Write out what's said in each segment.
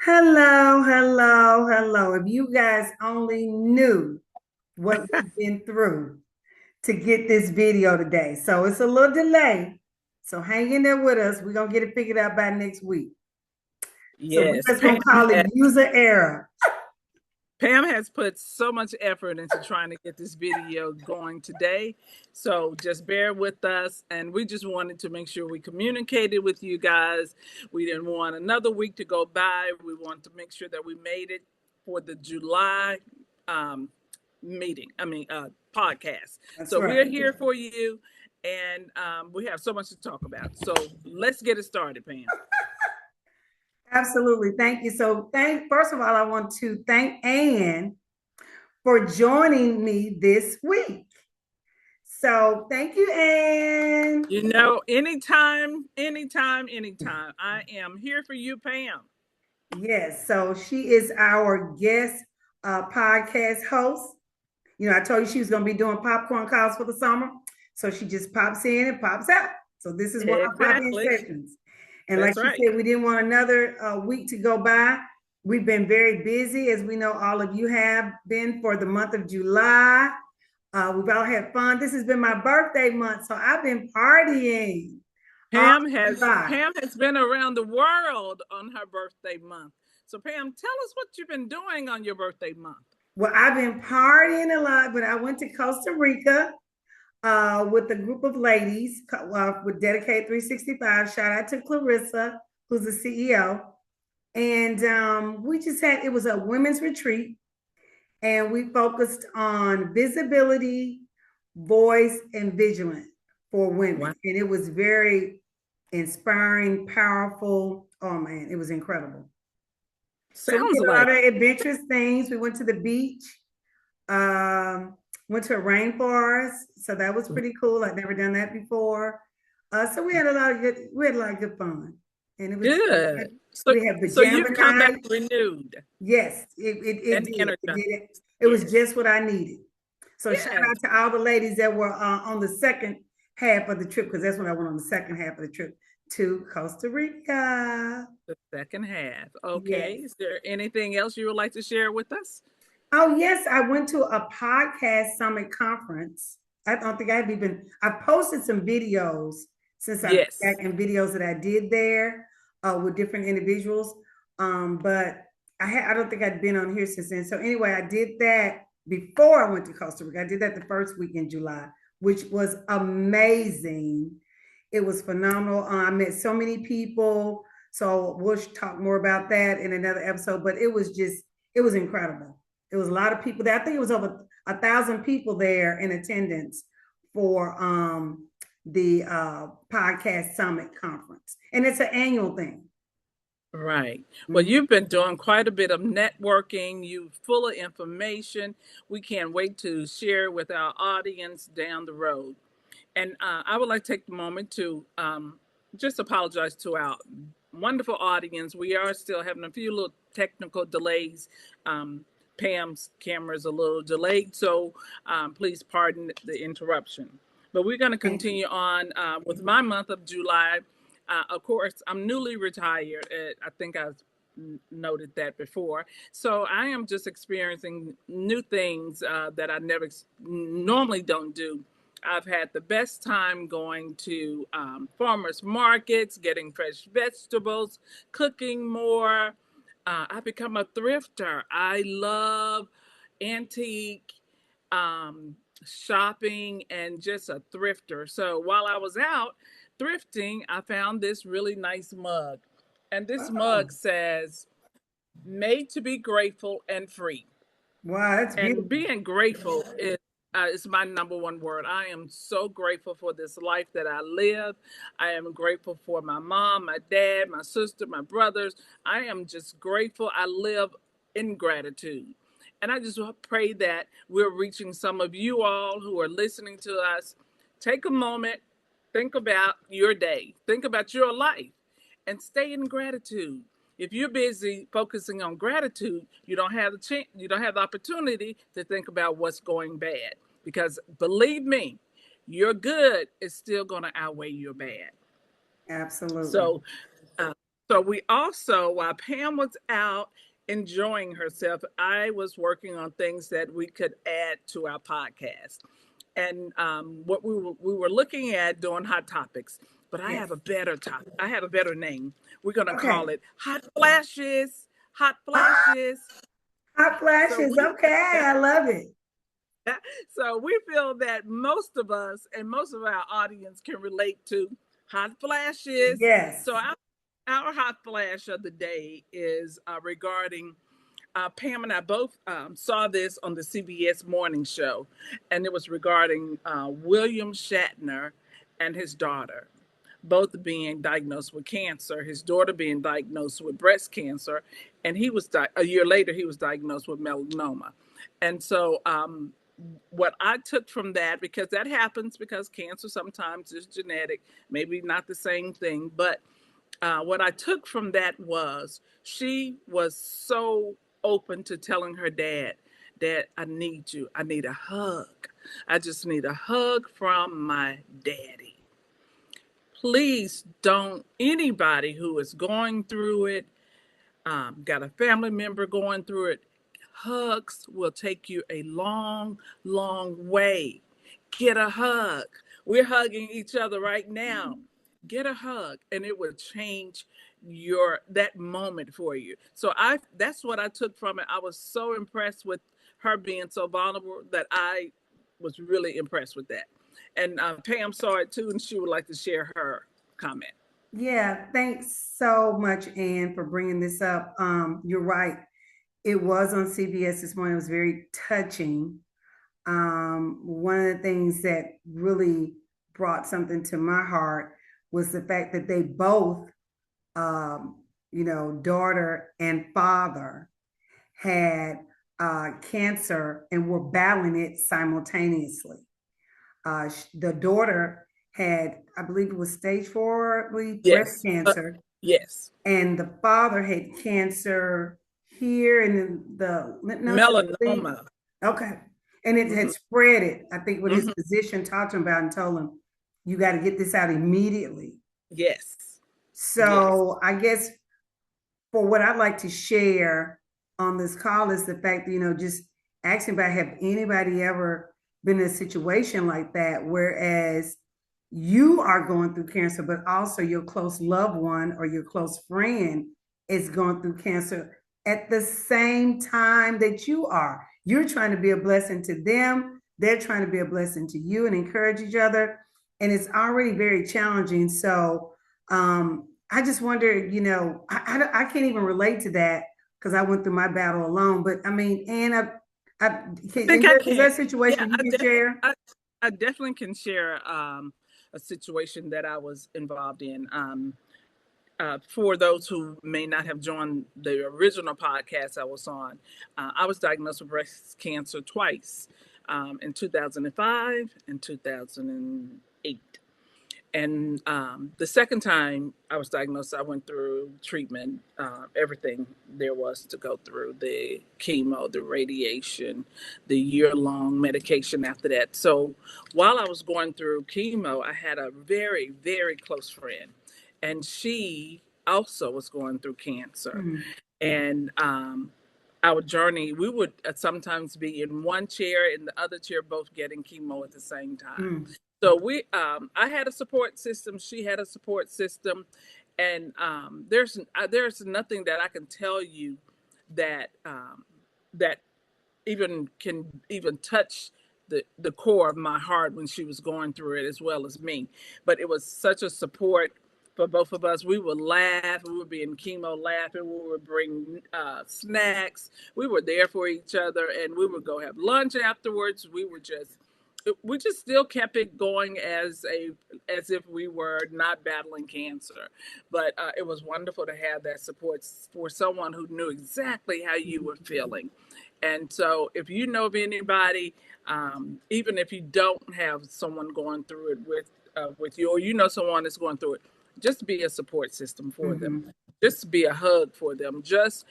Hello, hello, hello. If you guys only knew what we've been through to get this video today. So it's a little delay. So hang in there with us. We're going to get it figured out by next week. So we're Yes, just going to call it user error. Pam has put so much effort into trying to get this video going today. So just bear with us. And we just wanted to make sure we communicated with you guys. We didn't want another week to go by. We wanted to make sure that we made it for the July um, podcast. That's So we're right. here for you. And we have so much to talk about. So let's get it started, Pam. Absolutely. Thank you. So first of all, I want to thank Ann for joining me this week. So thank you, Ann. Anytime. I am here for you, Pam. Yes, so she is our guest podcast host. I told you she was going to be doing popcorn calls for the summer. So she just pops in and pops out. So this is one of our pop in Exactly. sessions. And like That's she right. said, we didn't want another week to go by. We've been very busy, as we know all of you have been for the month of July. We've all had fun. This has been my birthday month, so I've been partying all July. Pam has been around the world on her birthday month. So Pam, tell us what you've been doing on your birthday month. Well, I've been partying a lot, but I went to Costa Rica with a group of ladies with Dedicate 365. Shout out to Clarissa, who's the CEO. And we just had, it was a women's retreat, and we focused on visibility, voice, and vigilance for women. Wow. And it was very inspiring, powerful. Oh man, it was incredible. So we Sounds did a lot like of adventurous things. We went to the beach, um, went to a rainforest, so that was pretty cool. I'd never done that before. So we had a lot of good fun, and it was. good. So We had so pajama you've come back night. renewed Yes, it and did. It energized. did. It was Yes. just what I needed. So shout Yes. out to all the ladies that were on the second half of the trip, because that's when I went on the second half of the trip to Costa Rica. The second half. Yes. Okay. Is there anything else you would like to share with us? Oh, yes, I went to a podcast summit conference. I don't think I've even, I posted some videos since I've been back, Yes. and videos that I did there with different individuals. But I don't think I'd been on here since then. So anyway, I did that before I went to Costa Rica. I did that the first week in July, which was amazing. It was phenomenal. I met so many people. So we'll talk more about that in another episode, but it was incredible. It was a lot of people there. I think it was over 1,000 people there in attendance for the podcast summit conference, and it's an annual thing. Right. Well, Mhm. you've been doing quite a bit of networking. You're full of information. We can't wait to share with our audience down the road. And I would like to take the moment to just apologize to our wonderful audience. We are still having a few little technical delays. Um, Pam's camera is a little delayed, so please pardon the interruption. But we're going to Thank you. continue on with my month of July. Of course, I'm newly retired. I think I've noted that before. So I am just experiencing new things that I never normally don't do. I've had the best time going to farmers markets, getting fresh vegetables, cooking more. I've become a thrifter. I love antique shopping and just a thrifter. So while I was out thrifting, I found this really nice mug. And this Oh, mug says, made to be grateful and free. wow, that's And beautiful. being grateful is my number one word. I am so grateful for this life that I live. I am grateful for my mom, my dad, my sister, my brothers. I am just grateful. I live in gratitude. And I just pray that we're reaching some of you all who are listening to us. Take a moment, think about your day, think about your life, and stay in gratitude. If you're busy focusing on gratitude, you don't have the chance, you don't have the opportunity to think about what's going bad. Because believe me, your good is still going to outweigh your bad. Absolutely. So So we also, while Pam was out enjoying herself, I was working on things that we could add to our podcast. And what we were looking at doing hot topics, but I Yes. have a better topic. I have a better name. We're gonna call Okay. it Hot Flashes. Hot Ah, Flashes. hot So flashes. we Okay. I love it. so we feel that most of us and most of our audience can relate to hot flashes. Yes. So our hot flash of the day is regarding Pam and I both saw this on the CBS morning show, and it was regarding William Shatner and his daughter, both being diagnosed with cancer. His daughter being diagnosed with breast cancer, and a year later he was diagnosed with melanoma. And so, what I took from that, because that happens, because cancer sometimes is genetic, maybe not the same thing, but what I took from that was she was so open to telling her dad, Dad, I need you. I need a hug. I just need a hug from my daddy. Please don't, anybody who is going through it, got a family member going through it, hugs will take you a long, long way. Get a hug. We're hugging each other right now. Get a hug, and it will change that moment for you. So that's what I took from it. I was so impressed with her being so vulnerable that I was really impressed with that. And Pam saw it too, and she would like to share her comment. Yeah. Thanks so much, Ann, for bringing this up. You're right. It was on CBS this morning. It was very touching. One of the things that really brought something to my heart was the fact that they both, daughter and father, had cancer and were battling it simultaneously. The daughter had, I believe it was stage 4, I believe, breast Yes. cancer, Yes. and the father had cancer here in the lymph nodes, I believe. Melanoma. Okay. And it had Hmm. spread it. I think what his Hmm. physician talked to him about and told him, you got to get this out immediately. Yes. Yes. So I guess for what I'd like to share on this call is the fact that, just asking about, have anybody ever been in a situation like that, whereas you are going through cancer, but also your close loved one or your close friend is going through cancer at the same time that you are. You're trying to be a blessing to them. They're trying to be a blessing to you and encourage each other. And it's already very challenging. So, I just wonder, I can't even relate to that because I went through my battle alone. But I mean, Anna, I think I is can. that a Yeah, situation you can share? I definitely can share a situation that I was involved in. For those who may not have joined the original podcast I was on, I was diagnosed with breast cancer twice, in 2005 and 2008. And the second time I was diagnosed, I went through treatment, everything there was to go through, the chemo, the radiation, the year long medication after that. So while I was going through chemo, I had a very, very close friend, and she also was going through cancer. Mm, And our journey, we would sometimes be in one chair, in the other chair, both getting chemo at the same time. mm, So I had a support system. She had a support system, and there's nothing that I can tell you that that even can even touch the core of my heart when she was going through it as well as me. But it was such a support for both of us. We would laugh. We would be in chemo laughing. We would bring snacks. We were there for each other, and we would go have lunch afterwards. We just still kept it going as if we were not battling cancer. But it was wonderful to have that support for someone who knew exactly how you were feeling. And so, if you know of anybody, even if you don't have someone going through it with you, or you know someone that's going through it, just be a support system for them. mhm. Just be a hug for them. Just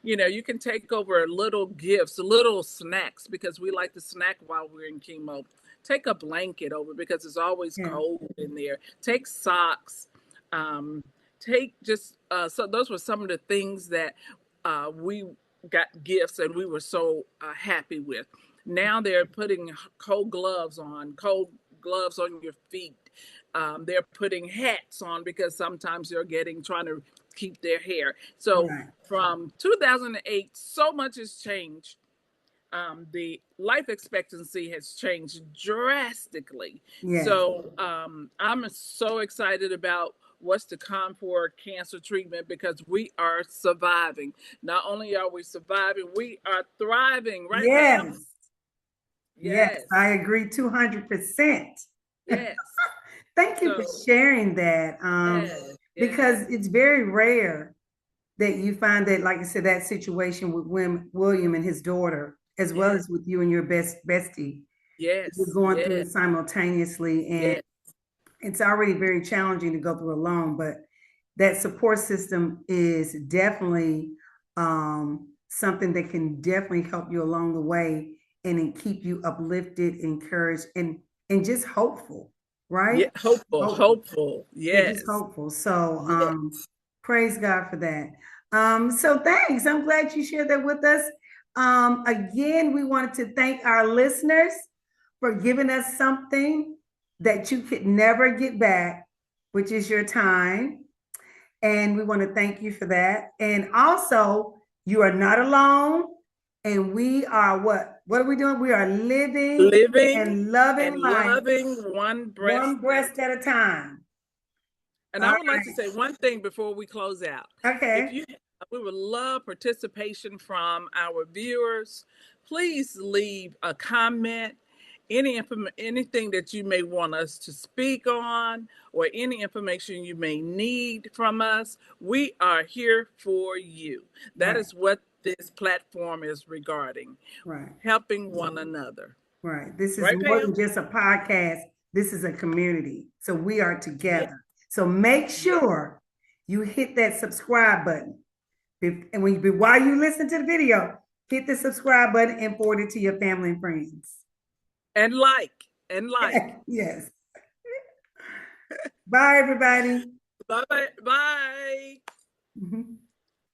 you can take over little gifts, little snacks, because we like to snack while we're in chemo. Take a blanket over because it's always Yeah. cold in there. Take socks. Um, take just so those were some of the things that we got gifts and we were so happy with. Now they're putting cold gloves on your feet. They're putting hats on because sometimes they're trying to keep their hair. So Right. from 2008, so much has changed. The life expectancy has changed drastically. Yes. So I'm so excited about what's to come for cancer treatment because we are surviving. Not only are we surviving, we are thriving, right, Pam? Yes. Yes, Yes, I agree 200%. yes. Thank you for So, sharing that. yes, Because yes, it's very rare that you find that, like I said, that situation with William and his daughter, as well yes, as with you and your bestie, you're yes, going through yes, it simultaneously, and yes, it's already very challenging to go through alone. But that support system is definitely something that can definitely help you along the way and then keep you uplifted, encouraged, and just hopeful, yeah. right? Hopeful, Hopeful. hopeful. Yeah, just Yes, hopeful. So yes. praise God for that. So thanks. I'm glad you shared that with us. Again, we wanted to thank our listeners for giving us something that you could never get back, which is your time. And we want to thank you for that. And also, you are not alone. And we are what? What are we doing? We are living Living and and loving life loving one one breast at a breast at a time. And All I would like to say one thing before we close out. right. If Okay. you, we would love participation from our viewers. Please leave a comment, anything that you may want us to speak on, or any information you may need from us. We are here for you. That Right. is what this platform is regarding, Right. helping one another. Right. This is Right, more Pam? than just a podcast. This is a community. So we are Yeah, together. So make yeah. sure you hit that subscribe button. And while you listen to the video, hit the subscribe button and forward it to your family and friends. And and like. Yes. Bye, everybody. Bye bye. Bye. Mhm.